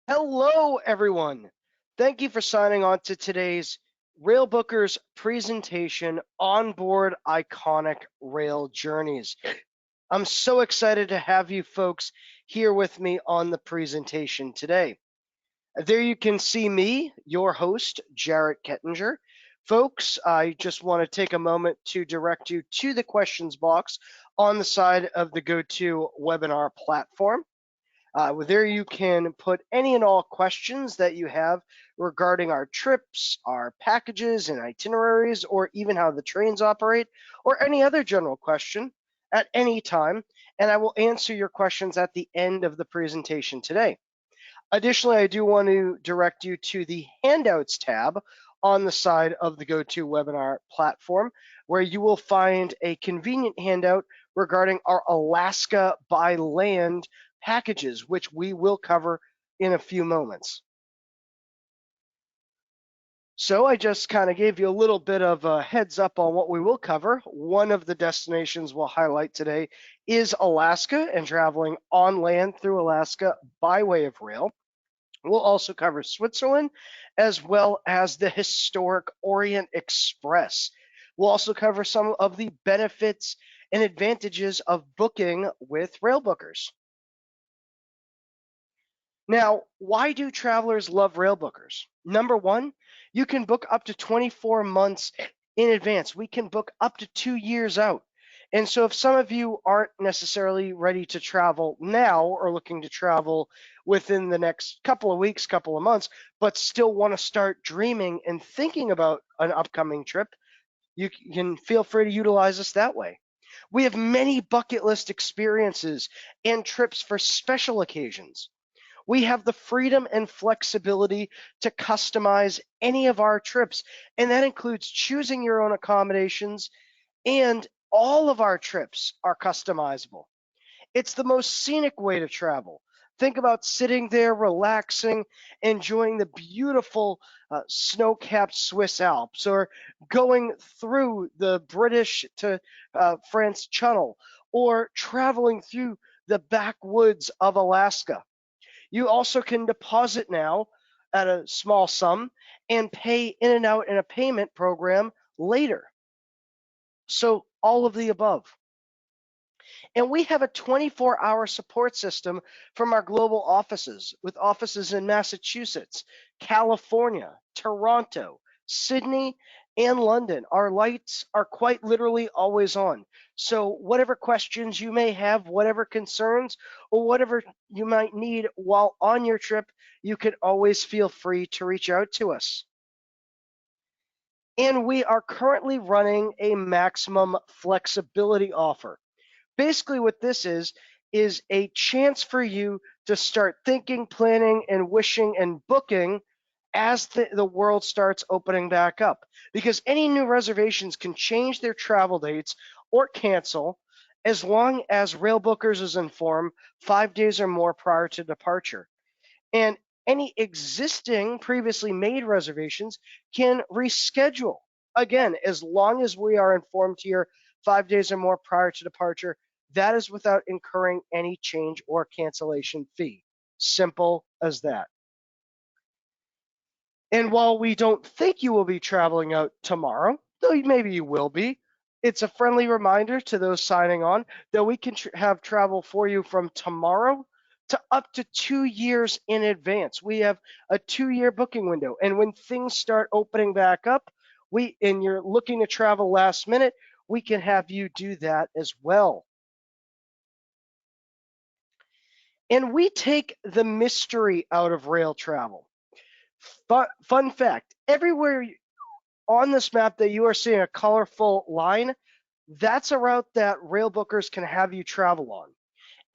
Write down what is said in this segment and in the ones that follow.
Hello, everyone. Thank you for signing on to today's Railbookers presentation onboard iconic rail journeys. I'm so excited to have you folks here with me on the presentation today. There you can see me, your host, Jarrett Kettinger. Folks, I just want to take a moment to direct you to the questions box on the side of the GoToWebinar platform. There you can put any and all questions that you have regarding our trips, our packages and itineraries, or even how the trains operate, or any other general question at any time, and I will answer your questions at the end of the presentation today. Additionally, I do want to direct you to the Handouts tab on the side of the GoToWebinar platform, where you will find a convenient handout regarding our Alaska by land packages, which we will cover in a few moments. So I just kind of gave you a little bit of a heads up on what we will cover. One of the destinations we'll highlight today is Alaska and traveling on land through Alaska by way of rail. We'll also cover Switzerland as well as the historic Orient-Express. We'll also cover some of the benefits and advantages of booking with Railbookers. Now, why do travelers love Railbookers? Number one, you can book up to 24 months in advance. We can book up to 2 years out. And so if some of you aren't necessarily ready to travel now or looking to travel within the next couple of weeks, couple of months, but still want to start dreaming and thinking about an upcoming trip, you can feel free to utilize us that way. We have many bucket list experiences and trips for special occasions. We have the freedom and flexibility to customize any of our trips, and that includes choosing your own accommodations, and all of our trips are customizable. It's the most scenic way to travel. Think about sitting there, relaxing, enjoying the beautiful snow-capped Swiss Alps, or going through the British to France Channel, or traveling through the backwoods of Alaska. You also can deposit now at a small sum and pay in and out in a payment program later. So all of the above. And we have a 24-hour support system from our global offices, with offices in Massachusetts, California, Toronto, Sydney, and London. Our lights are quite literally always on. So whatever questions you may have, whatever concerns, or whatever you might need while on your trip, you can always feel free to reach out to us. And we are currently running a maximum flexibility offer. Basically, what this is a chance for you to start thinking, planning, and wishing and booking as the world starts opening back up. Because any new reservations can change their travel dates or cancel as long as Railbookers is informed 5 days or more prior to departure. And any existing previously made reservations can reschedule. Again, as long as we are informed here 5 days or more prior to departure, that is without incurring any change or cancellation fee. Simple as that. And while we don't think you will be traveling out tomorrow, though maybe you will be, it's a friendly reminder to those signing on that we can have travel for you from tomorrow to up to 2 years in advance. We have a 2 year booking window. And when things start opening back up, and you're looking to travel last minute, we can have you do that as well. And we take the mystery out of rail travel. Fun fact, everywhere on this map that you are seeing a colorful line, that's a route that Railbookers can have you travel on.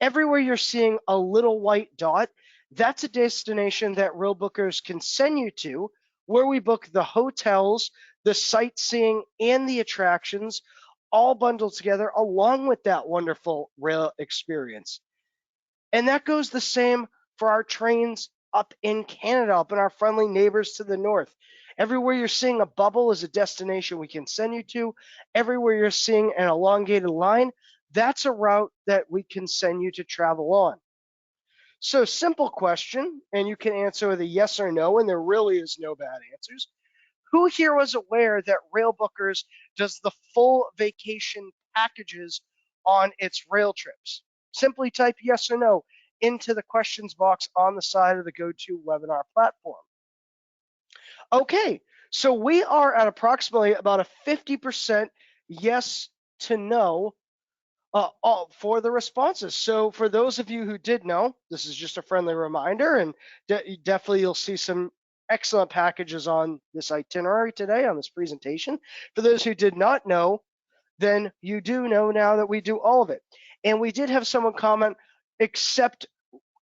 Everywhere you're seeing a little white dot, that's a destination that Railbookers can send you to, where we book the hotels, the sightseeing, and the attractions all bundled together along with that wonderful rail experience. And that goes the same for our trains up in Canada, up in our friendly neighbors to the north. Everywhere you're seeing a bubble is a destination we can send you to. Everywhere you're seeing an elongated line, that's a route that we can send you to travel on. So simple question, and you can answer with a yes or no, and there really is no bad answers. Who here was aware that Railbookers does the full vacation packages on its rail trips? Simply type yes or no into the questions box on the side of the GoToWebinar platform. Okay, so we are at approximately about a 50% yes to no for the responses. So for those of you who did know, this is just a friendly reminder, and definitely you'll see some excellent packages on this itinerary today on this presentation. For those who did not know, then you do know now that we do all of it. And we did have someone comment, except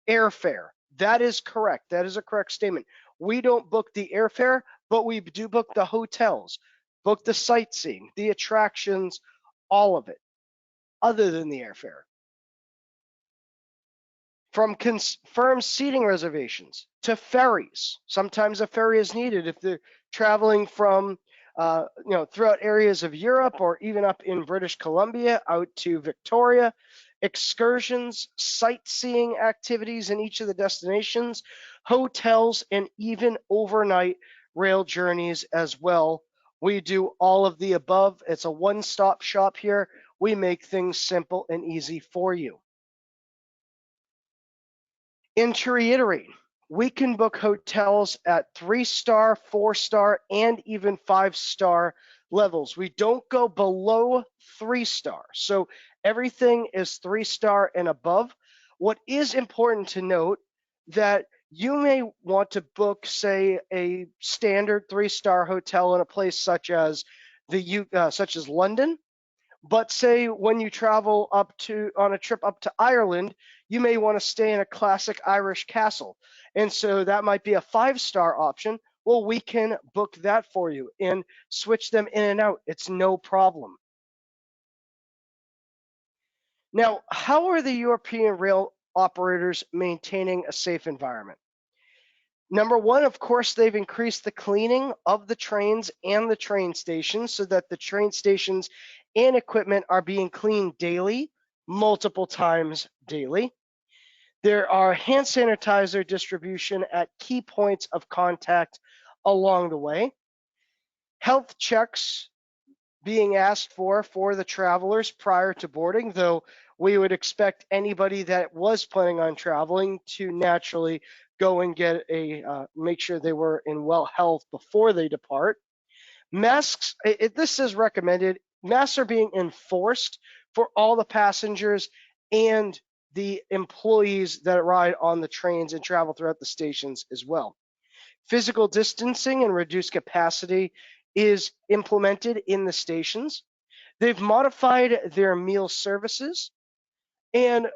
airfare. That is correct. That is a correct statement. We don't book the airfare, but we do book the hotels, book the sightseeing, the attractions, all of it, other than the airfare. From confirmed seating reservations to ferries. Sometimes a ferry is needed if they're traveling from, throughout areas of Europe or even up in British Columbia out to Victoria. Excursions, sightseeing activities in each of the destinations, hotels, and even overnight rail journeys as well. We do all of the above. It's a one-stop shop here. We make things simple and easy for you. And to reiterate, we can book hotels at 3-star, 4-star, and even 5-star levels. We don't go below 3-star. So everything is 3-star and above. What is important to note that you may want to book, say, a standard 3-star hotel in a place such as London. But say when you travel on a trip up to Ireland, you may want to stay in a classic Irish castle. And so that might be a 5-star option. Well, we can book that for you and switch them in and out. It's no problem. Now, how are the European rail operators maintaining a safe environment? Number one, of course, they've increased the cleaning of the trains and the train stations so that the train stations and equipment are being cleaned daily, multiple times daily. There are hand sanitizer distribution at key points of contact along the way. Health checks being asked for the travelers prior to boarding, though we would expect anybody that was planning on traveling to naturally go and get make sure they were in well health before they depart. Masks, this is recommended. Masks are being enforced for all the passengers and the employees that ride on the trains and travel throughout the stations as well. Physical distancing and reduced capacity is implemented in the stations. They've modified their meal services, and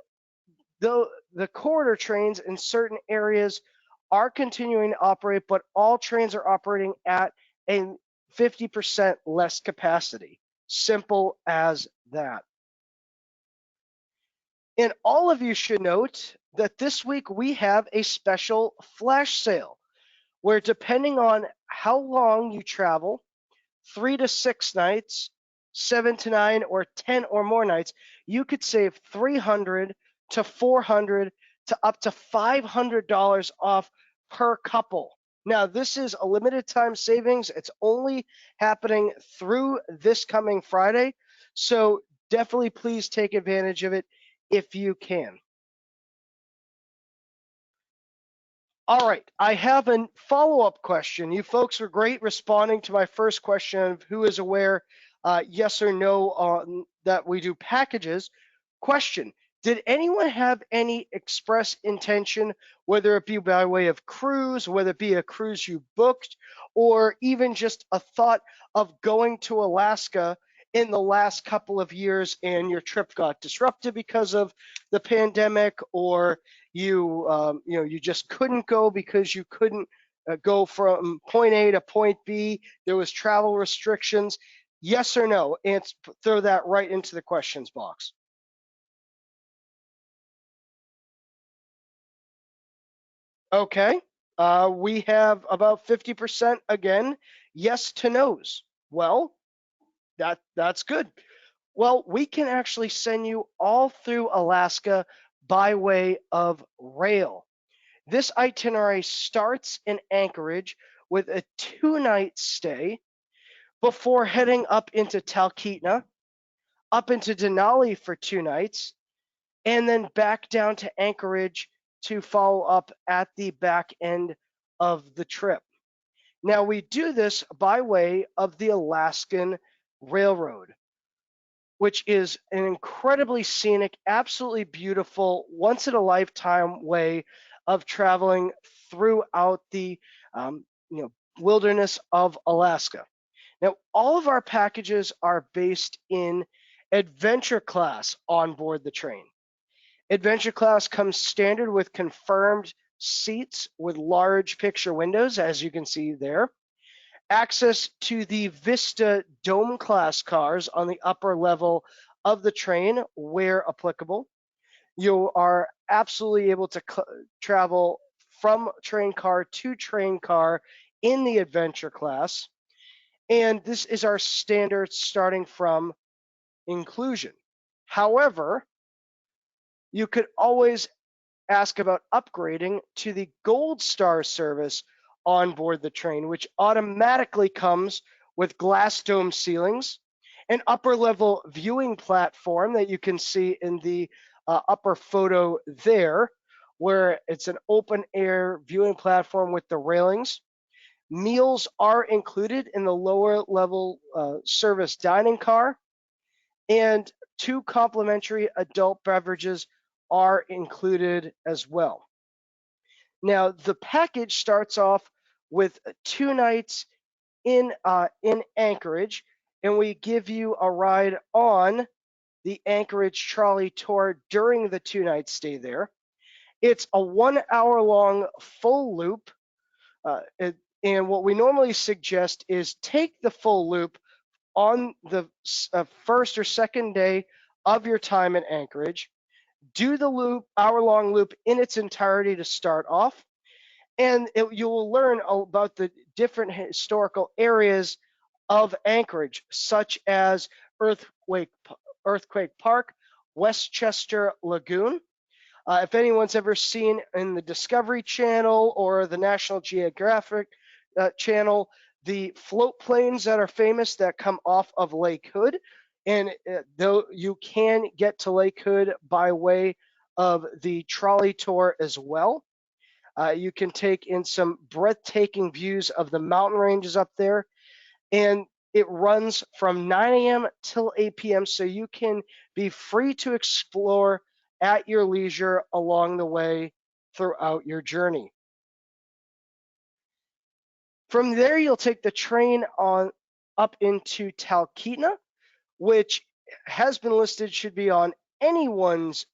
the corridor trains in certain areas are continuing to operate, but all trains are operating at a 50% less capacity. Simple as that. And all of you should note that this week we have a special flash sale where, depending on how long you travel, 3 to 6 nights, 7 to 9, or 10 or more nights, you could save $300 to $400 to up to $500 off per couple. Now, this is a limited time savings. It's only happening through this coming Friday. So definitely please take advantage of it if you can. All right, I have a follow-up question. You folks were great responding to my first question of who is aware, yes or no, that we do packages. Question, did anyone have any express intention, whether it be by way of cruise, whether it be a cruise you booked, or even just a thought of going to Alaska in the last couple of years and your trip got disrupted because of the pandemic, or you just couldn't go because you couldn't go from point A to point B. There was travel restrictions. Yes or no? And throw that right into the questions box. Okay. We have about 50% again, yes to no's. Well, that's good. Well, we can actually send you all through Alaska by way of rail. This itinerary starts in Anchorage with a 2-night stay before heading up into Talkeetna, up into Denali for 2 nights, and then back down to Anchorage to follow up at the back end of the trip. Now, we do this by way of the Alaskan Railroad, which is an incredibly scenic, absolutely beautiful, once in a lifetime way of traveling throughout the wilderness of Alaska. Now, all of our packages are based in adventure class on board the train. Adventure class comes standard with confirmed seats with large picture windows, as you can see there. Access to the Vista Dome class cars on the upper level of the train where applicable. You are absolutely able to travel from train car to train car in the adventure class. And this is our standard starting from inclusion. However, you could always ask about upgrading to the Gold Star service on board the train, which automatically comes with glass dome ceilings, an upper level viewing platform that you can see in the upper photo there, where it's an open air viewing platform with the railings. Meals are included in the lower level service dining car, and 2 complimentary adult beverages are included as well. Now, the package starts off with 2 nights in Anchorage, and we give you a ride on the Anchorage trolley tour during the 2-night stay there. It's a 1-hour long full loop, and what we normally suggest is take the full loop on the first or second day of your time in Anchorage. Do the hour-long loop in its entirety to start off, and you will learn about the different historical areas of Anchorage, such as Earthquake Park, Westchester Lagoon. If anyone's ever seen in the Discovery Channel or the National Geographic Channel, the float planes that are famous that come off of Lake Hood, and though you can get to Lake Hood by way of the trolley tour as well. You can take in some breathtaking views of the mountain ranges up there, and it runs from 9 a.m. till 8 p.m. so you can be free to explore at your leisure along the way throughout your journey. From there, you'll take the train on up into Talkeetna, which has been listed should be on anyone's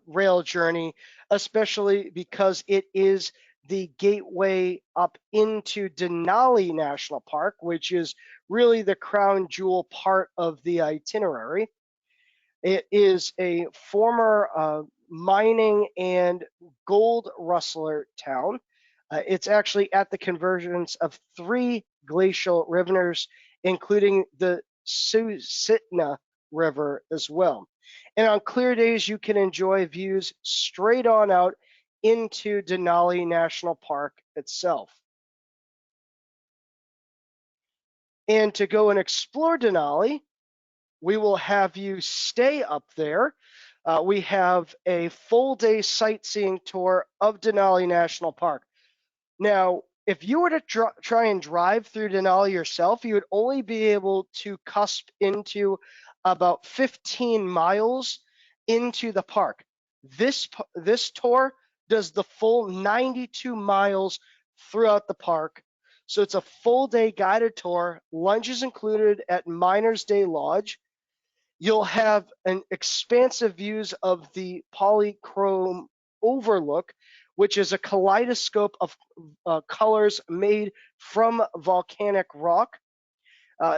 rail journey, especially because it is the gateway up into Denali National Park, which is really the crown jewel part of the itinerary. It is a former mining and gold rustler town. It's actually at the convergence of 3 glacial rivers, including the Susitna River as well. And on clear days, you can enjoy views straight on out into Denali National Park itself. And to go and explore Denali, we will have you stay up there. We have a full day sightseeing tour of Denali National Park. Now, if you were to try and drive through Denali yourself, you would only be able to cusp into about 15 miles into the park. This tour does the full 92 miles throughout the park. So it's a full day guided tour. Lunch is included at Miners Day Lodge. You'll have an expansive views of the polychrome overlook, which is a kaleidoscope of colors made from volcanic rock.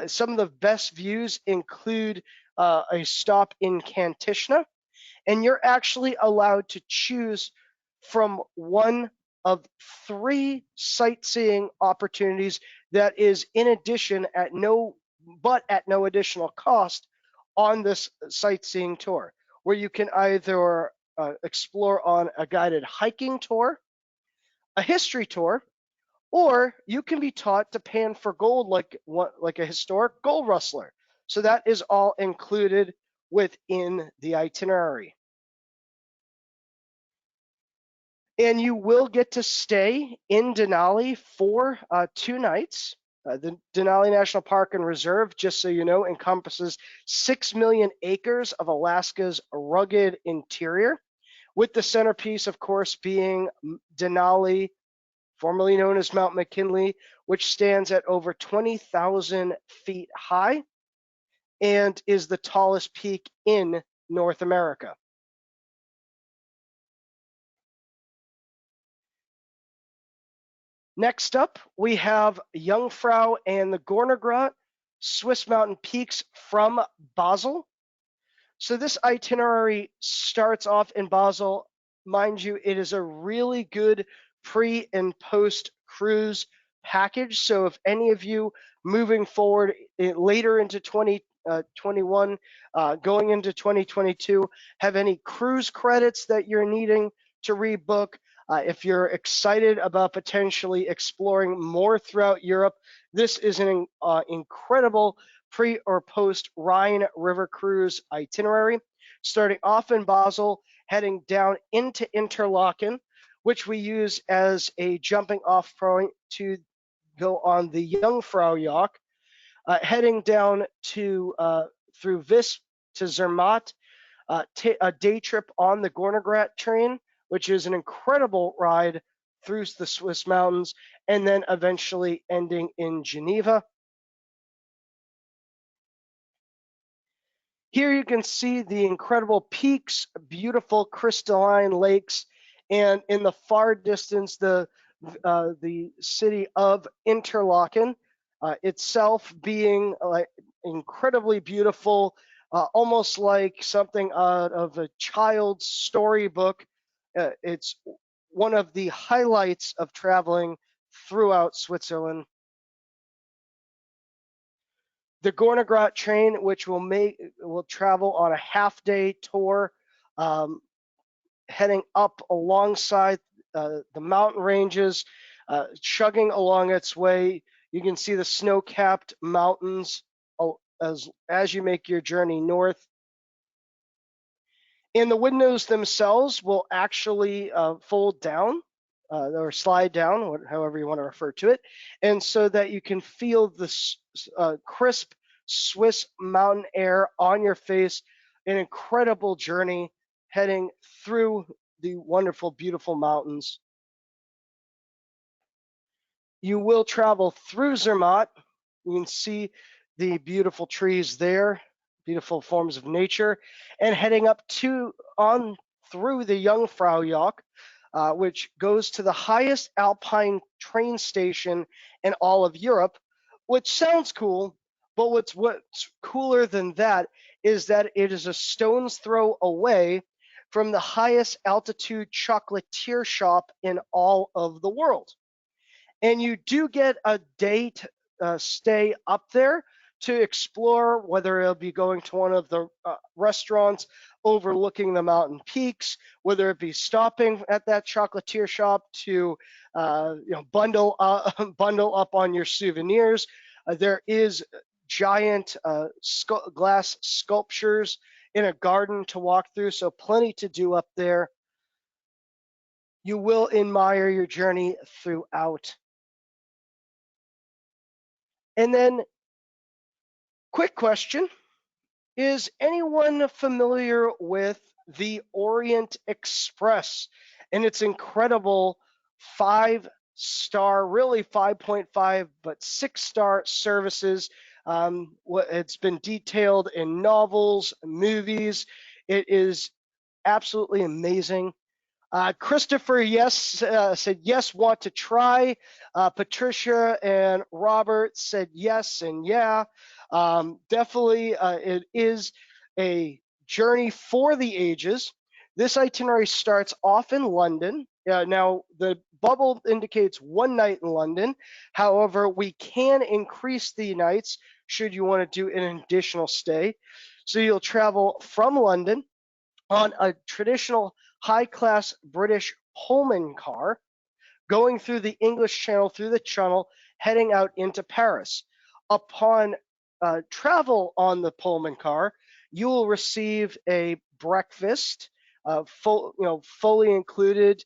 Some of the best views include a stop in Kantishna, and you're actually allowed to choose from one of 3 sightseeing opportunities that is in addition at no additional cost on this sightseeing tour, where you can either explore on a guided hiking tour, a history tour, or you can be taught to pan for gold like a historic gold rustler. So that is all included within the itinerary. And you will get to stay in Denali for 2 nights. The Denali National Park and Reserve, just so you know, encompasses 6 million acres of Alaska's rugged interior, with the centerpiece, of course, being Denali, formerly known as Mount McKinley, which stands at over 20,000 feet high and is the tallest peak in North America. Next up, we have Jungfrau and the Gornergrat, Swiss mountain peaks from Basel. So this itinerary starts off in Basel. Mind you, it is a really good pre and post cruise package. So if any of you moving forward later into 2021, going into 2022, have any cruise credits that you're needing to rebook, if you're excited about potentially exploring more throughout Europe, this is an incredible pre or post Rhine River cruise itinerary, starting off in Basel, heading down into Interlaken, which we use as a jumping off point to go on the Jungfraujoch, heading down to through Visp to Zermatt, a day trip on the Gornergrat train, which is an incredible ride through the Swiss mountains, and then eventually ending in Geneva. Here you can see the incredible peaks, beautiful crystalline lakes, and in the far distance, the city of Interlaken itself being incredibly beautiful, almost like something out of a child's storybook. It's one of the highlights of traveling throughout Switzerland. The Gornergrat train, which will travel on a half-day tour, heading up alongside the mountain ranges, chugging along its way. You can see the snow-capped mountains as you make your journey north. And the windows themselves will actually fold down or slide down, however you want to refer to it, and so that you can feel the crisp Swiss mountain air on your face. An incredible journey heading through the wonderful, beautiful mountains. You will travel through Zermatt. You can see the beautiful trees there, beautiful forms of nature, and heading up on through the Jungfraujoch, which goes to the highest alpine train station in all of Europe, which sounds cool, but what's cooler than that is that it is a stone's throw away from the highest altitude chocolatier shop in all of the world. And you do get a day stay up there to explore, whether it'll be going to one of the restaurants overlooking the mountain peaks, whether it be stopping at that chocolatier shop to bundle up on your souvenirs. There is giant glass sculptures in a garden to walk through, so plenty to do up there. You will admire your journey throughout. And then, quick question, is anyone familiar with the Orient-Express and its incredible 5-star, really 5.5, but 6-star services? It's been detailed in novels, movies. It is absolutely amazing. Christopher, yes, said yes, want to try. Patricia and Robert said yes and yeah. Definitely, it is a journey for the ages. This itinerary starts off in London. Now, the bubble indicates 1 night in London. However, we can increase the nights should you want to do an additional stay. So you'll travel from London on a traditional high-class British Pullman car, going through the English Channel, through the Channel, heading out into Paris. Upon travel on the Pullman car, you will receive a breakfast, fully included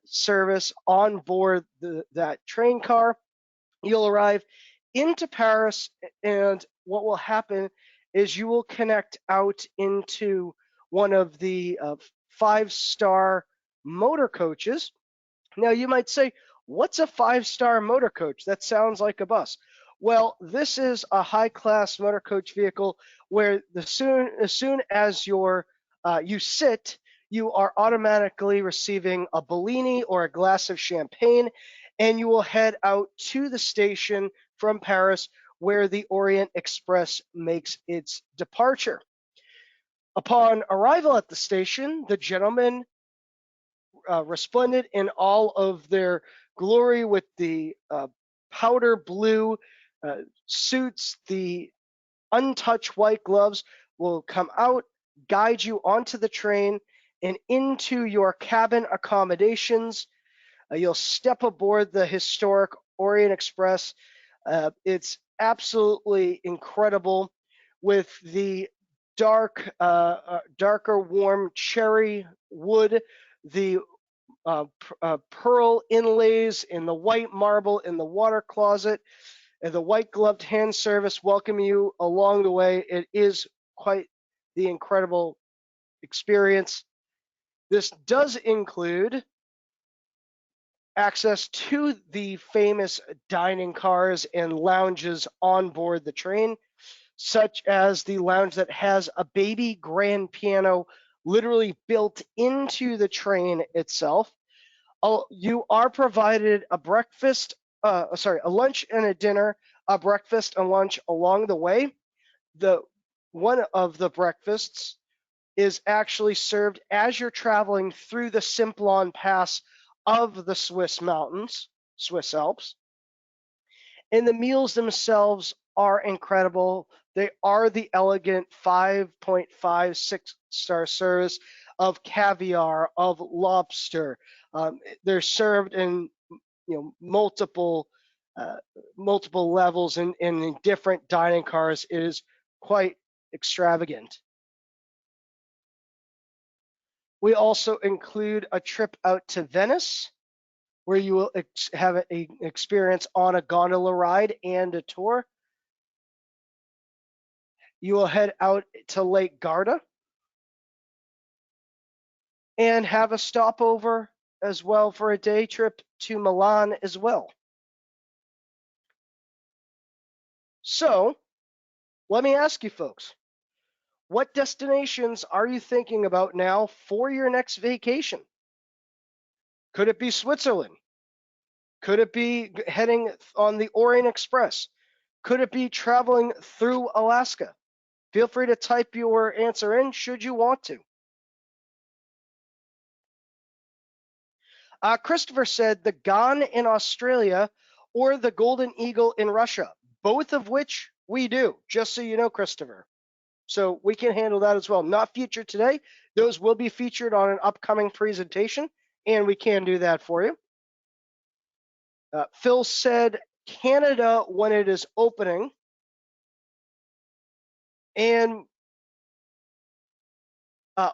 service on board that train car. You'll arrive into Paris, and what will happen is you will connect out into one of the five-star motor coaches. Now, you might say, what's a five-star motor coach? That sounds like a bus. Well, this is a high-class motor coach vehicle where as soon as you sit, you are automatically receiving a Bellini or a glass of champagne, and you will head out to the station from Paris where the Orient-Express makes its departure. Upon arrival at the station, the gentlemen resplendent in all of their glory with the powder blue suits, the untouched white gloves, will come out, guide you onto the train and into your cabin accommodations. You'll step aboard the historic Orient-Express. It's absolutely incredible with the darker warm cherry wood, the pearl inlays in the white marble in the water closet, and the white gloved hand service welcome you along the way. It is quite the incredible experience. This does include access to the famous dining cars and lounges on board the train, such as the lounge that has a baby grand piano literally built into the train itself. You are provided a lunch and a dinner, a breakfast and lunch along the way. One of the breakfasts is actually served as you're traveling through the Simplon Pass of the Swiss mountains, Swiss Alps. And the meals themselves are incredible. They are the elegant 5.56-star service of caviar, of lobster. They're served in multiple levels and in different dining cars. It is quite extravagant. We also include a trip out to Venice, where you will have an experience on a gondola ride and a tour. You will head out to Lake Garda and have a stopover as well for a day trip to Milan as well. So, let me ask you folks, what destinations are you thinking about now for your next vacation? Could it be Switzerland? Could it be heading on the Orient-Express? Could it be traveling through Alaska? Feel free to type your answer in should you want to. Christopher said the Ghan in Australia or the Golden Eagle in Russia, both of which we do, just so you know, Christopher. So we can handle that as well. Not featured today. Those will be featured on an upcoming presentation, and we can do that for you. Phil said Canada when it is opening. And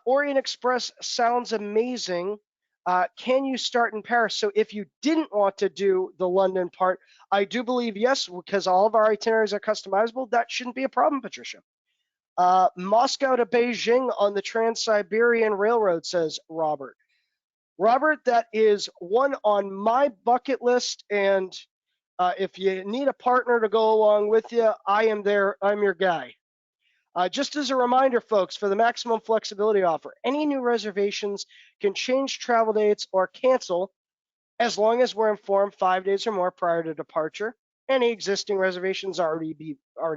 Orient-Express sounds amazing. Can you start in Paris? So if you didn't want to do the London part, I do believe yes, because all of our itineraries are customizable. That shouldn't be a problem, Patricia. Moscow to Beijing on the Trans-Siberian Railroad, says Robert. Robert, that is one on my bucket list, and if you need a partner to go along with you, I am there. I'm your guy. Just as a reminder, folks, for the maximum flexibility offer, any new reservations can change travel dates or cancel as long as we're informed 5 days or more prior to departure. Any existing reservations already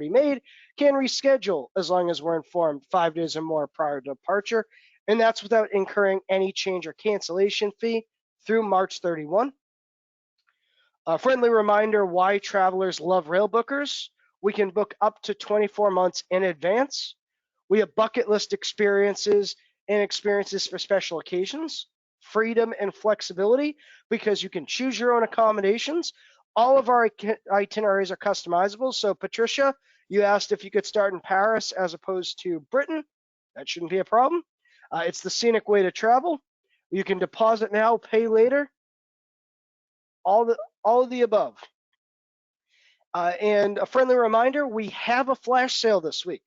made can reschedule as long as we're informed 5 days or more prior to departure, and that's without incurring any change or cancellation fee through March 31. A friendly reminder why travelers love Railbookers. We can book up to 24 months in advance. We have bucket list experiences and experiences for special occasions, freedom and flexibility because you can choose your own accommodations. All of our itineraries are customizable. So, Patricia, you asked if you could start in Paris as opposed to Britain. That shouldn't be a problem. It's the scenic way to travel. You can deposit now, pay later. All of the above. And a friendly reminder, we have a flash sale this week.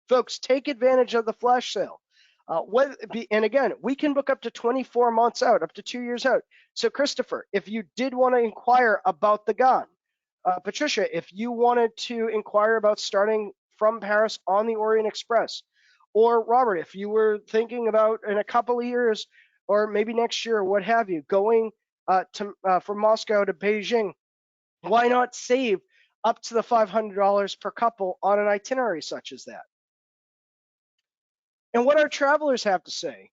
Folks, take advantage of the flash sale. And again, we can book up to 24 months out, up to 2 years out. So Christopher, if you did want to inquire about the GON, Patricia, if you wanted to inquire about starting from Paris on the Orient-Express, or Robert, if you were thinking about in a couple of years, or maybe next year, what have you, going from Moscow to Beijing, why not save up to the $500 per couple on an itinerary such as that? And what our travelers have to say.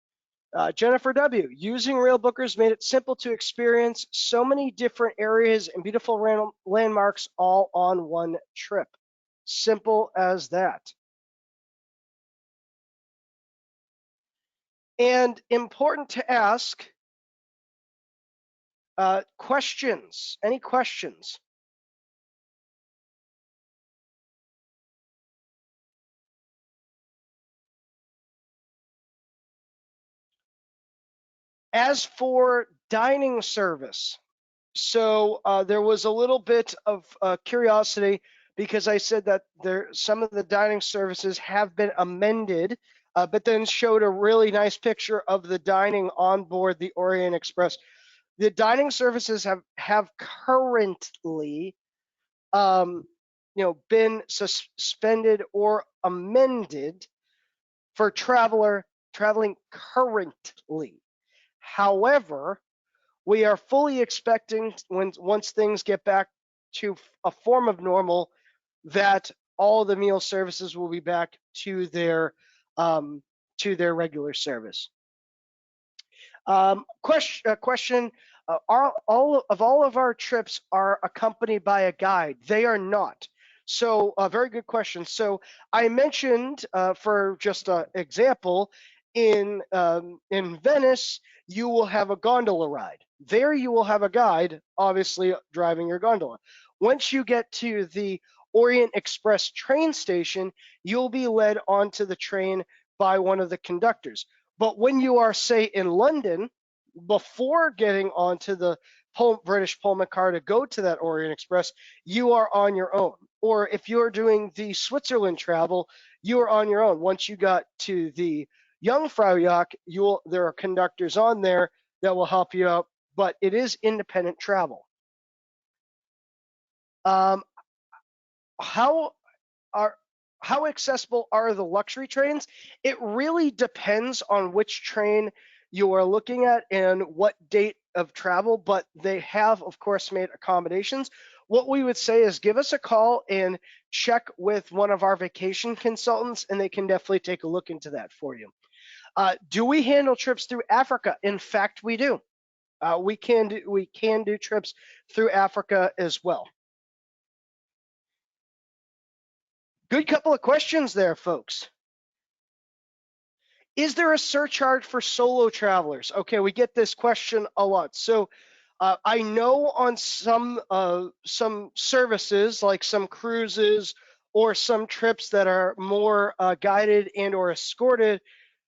Jennifer W., using Railbookers made it simple to experience so many different areas and beautiful landmarks all on one trip. Simple as that. And important to ask, questions. Any questions? As for dining service, so there was a little bit of curiosity because I said that some of the dining services have been amended, but then showed a really nice picture of the dining on board the Orient-Express. The dining services have currently, been suspended or amended for traveling currently. However, we are fully expecting once things get back to a form of normal that all the meal services will be back to their regular service. Question: are all of our trips are accompanied by a guide? They are not. So, a very good question. So, I mentioned, for just an example, in Venice, you will have a gondola ride. There, you will have a guide, obviously driving your gondola. Once you get to the Orient-Express train station, you'll be led onto the train by one of the conductors. But when you are, say, in London, before getting onto the British Pullman car to go to that Orient-Express, you are on your own. Or if you're doing the Switzerland travel, you are on your own. Once you got to the Jungfraujoch, there are conductors on there that will help you out, but it is independent travel. How accessible are the luxury trains? It really depends on which train you are looking at and what date of travel, but they have, of course, made accommodations. What we would say is give us a call and check with one of our vacation consultants, and they can definitely take a look into that for you. Do we handle trips through Africa? In fact, we do. We can do trips through Africa as well. Good couple of questions there, folks. Is there a surcharge for solo travelers? Okay, we get this question a lot. So I know on some services, like some cruises or some trips that are more guided and or escorted,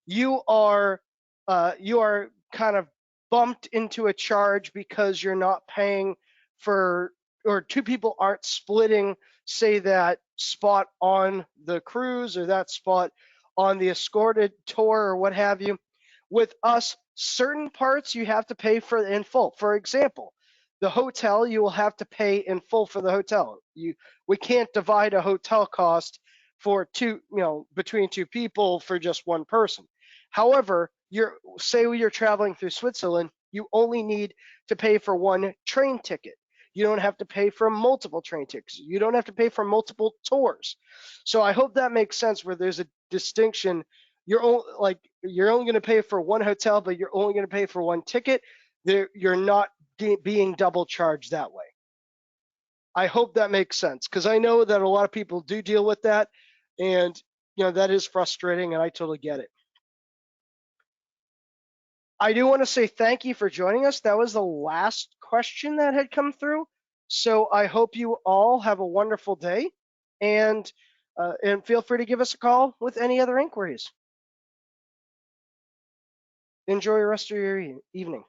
you are kind of bumped into a charge because you're not paying for, or two people aren't splitting, say, that spot on the cruise or that spot on the escorted tour or what have you. With us, certain parts you have to pay for in full. For example, the hotel, you will have to pay in full for the hotel. We can't divide a hotel cost for between two people for just one person. However, say you're traveling through Switzerland, you only need to pay for one train ticket. You don't have to pay for multiple train tickets. You don't have to pay for multiple tours. So I hope that makes sense where there's a distinction. You're only going to pay for one hotel, but you're only going to pay for one ticket. You're not being double charged that way. I hope that makes sense, because I know that a lot of people do deal with that, and that is frustrating, and I totally get it. I do want to say thank you for joining us. That was the last question that had come through. So I hope you all have a wonderful day, and feel free to give us a call with any other inquiries. Enjoy the rest of your evening.